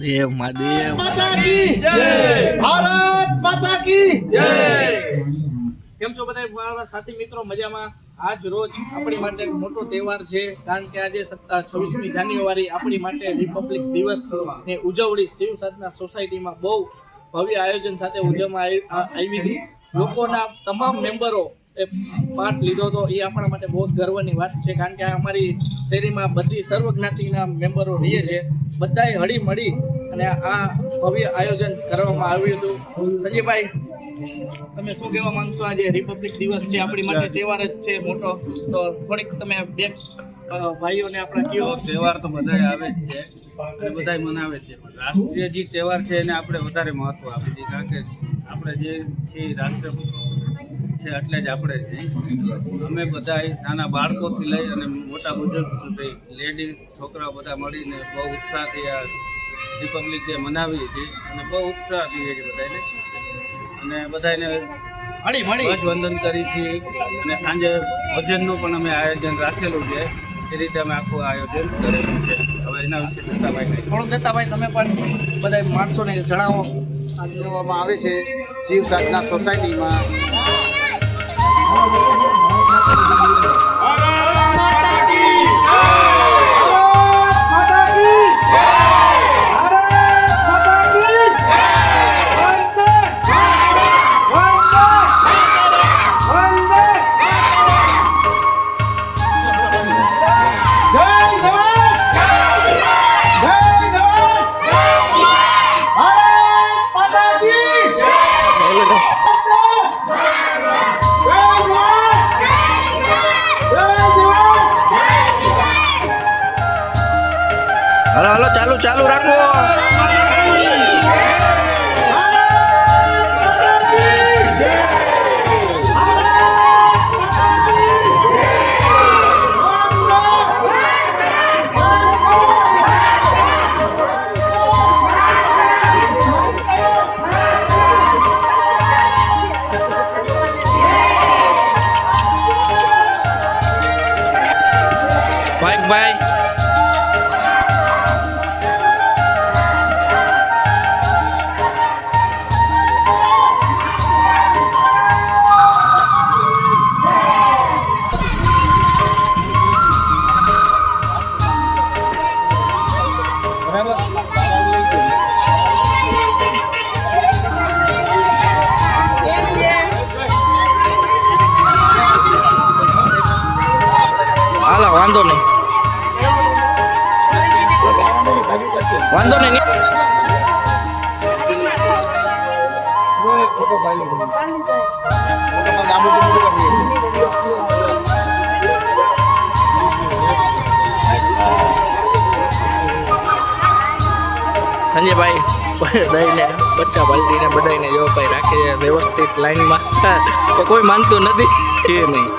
દેવ મહાદેવ માતા કી જય, ભારત માતા કી જય। કેમ છો બધા મારા સાથી મિત્રો? મજામાં? આજ રોજ આપણી માટે એક મોટો તહેવાર છે, કારણ કે આજે 26મી જાન્યુઆરી આપણી માટે રિપબ્લિક દિવસની ઉજવણી શિવ સાધના સોસાયટીમાં બહુ ભવ્ય આયોજન સાથે ઉજવવામાં આવી હતી। લોકોના તમામ મેમ્બરો એ પાઠ લીધો હતો। એ આપણા માટે બહુ ગર્વની વાત છે, કારણ કે અમારી શેરીમાં બધી સર્વ જ્ઞાતિના મેમ્બરો રહીએ છે, બધાએ હળી મળી અને આ ભવ્ય આયોજન કરવામાં આવ્યું હતું। સંજયભાઈ, તમે શું કહેવા માંગશો? આજે રિપબ્લિક દિવસ છે, આપણી માટે તહેવાર જ છે મોટો, તો થોડીક તમે બે ભાઈઓને આપણા કયો। તહેવાર તો બધા આવે જ છે અને બધા મનાવે છે, પણ રાષ્ટ્રીય જે તહેવાર છે એને આપણે વધારે મહત્વ આપી દઈએ, કારણ કે આપણે જે છે રાષ્ટ્ર છે એટલે જ આપણે અમે બધા નાના બાળકોથી લઈ અને મોટા બુઝુર્ગ સુધી લેડીઝ છોકરાઓ બધા મળીને બહુ ઉત્સાહથી આ રિપબ્લિક ડે મનાવીએ છીએ અને બહુ ઉત્સાહ દઈએ છીએ બધાને, અને બધાને વંદન કરી છીએ અને સાંજે ભોજનનું પણ અમે આયોજન રાખેલું છે। એ રીતે અમે આખું આયોજન કરેલું છે। હવે એના વિશે દત્તાભાઈ થોડું દત્તાભાઈ તમે પણ બધા માણસોને જણાવો। કરવામાં આવે છે શિવ સાધના સોસાયટીમાં। હાલો ચાલુ રાખો। બાય હાલો, વાંધો નહીં। સંજયભાઈ દઈને બચ્ચા પલટીને બધાને જો ભાઈ રાખે છે વ્યવસ્થિત લાઈનમાં, તો કોઈ માનતું નથી છે નહીં।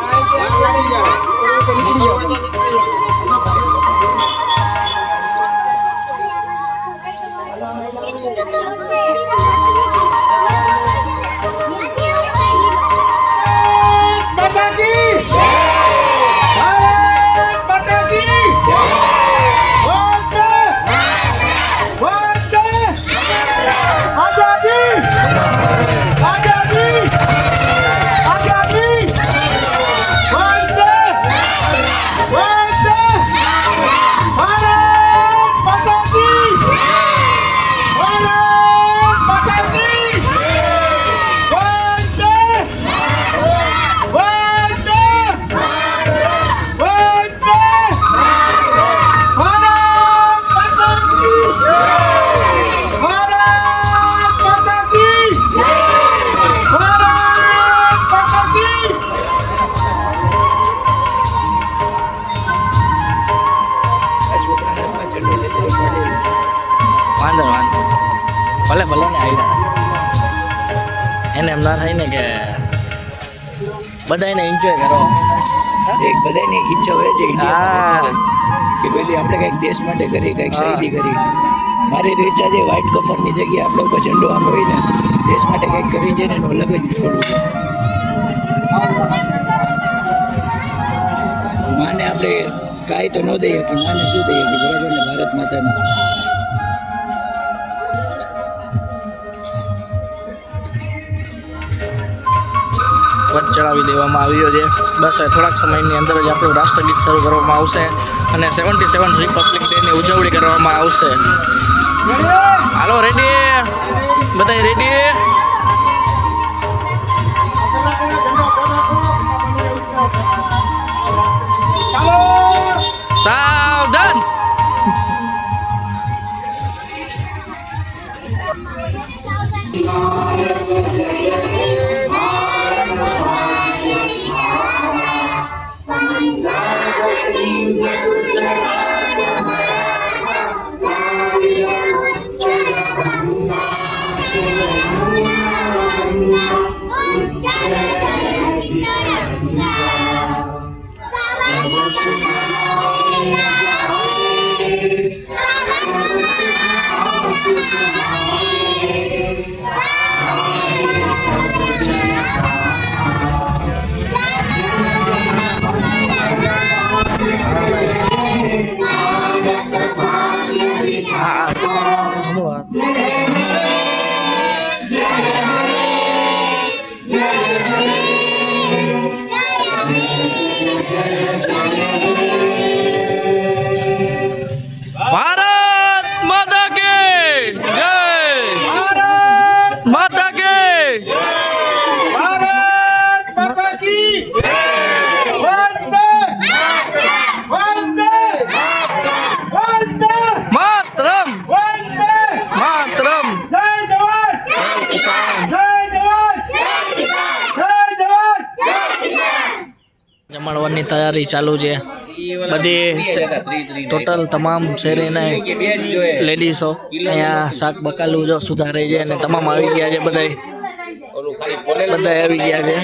ભલે ને આવ્યા એને એમ ના થાય ને કે બધાને એન્જોય કરો, એક બધાની ઈચ્છા હોય છે કે ભાઈ આપણે કંઈક દેશ માટે કરી, કંઈક શહીદી કરી। મારી તો ઈચ્છા છે વ્હાઈટ કફનની જગ્યાએ આપણે ઉપર ઝંડો આમ હોય ને દેશ માટે કંઈક કરી છે ને એનું અલગ જ કરવું છે। માને આપણે કાંઈ તો ન દઈએ કે માને શું દઈએ કે બરાબર ને ભારત માતાને ધ્વજ ચડાવી દેવામાં આવ્યો છે. બસ હવે થોડાક સમયની અંદર જ આપણું રાષ્ટ્રગીત શરૂ કરવામાં આવશે અને 77 રિપબ્લિક ડેની ઉજવણી કરવામાં આવશે. હાલો રેડી, બધા રેડી? સાવધાન. ભારત માતા કી જય. માતા કી ભારત માતા કી વંદે વંદે વંદે માતરમ વંદે માતરમ. જય જવાન જય કિસાન જય જવાન જય કિસાન જય જવાન જય કિસાન. જમણવારની તૈયારી ચાલુ છે. બધી ટોટલ તમામ શહેરીને લેડીઝો અહીંયા શાક બકાલું જો સુધારે છે અને તમામ આવી ગયા છે. બધા આવી ગયા છે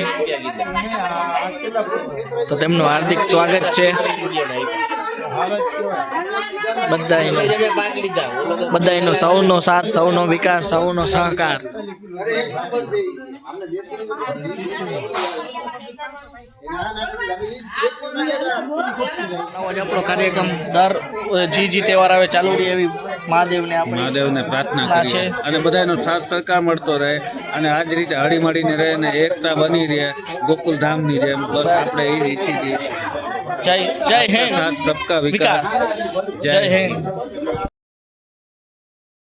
તો તેમનું હાર્દિક સ્વાગત છે. બધાનો સૌનો સાથ, સૌનો વિકાસ, સૌનો સહકાર. આપણો કાર્યક્રમ દર જી તહેવાર આવે ચાલુ રહે એવી મહાદેવને પ્રાર્થના કરીએ અને બધાનો સાથ સહકાર મળતો રહે અને આ જ રીતે હળી મળીને રહે અને એકતા બની રહે ગોકુલ ધામની જેમ. બસ આપણે એ જ ઈચ્છીએ છીએ. જય જય હિન્દ. સાથ સબકા વિકાસ. જય હિન્દ.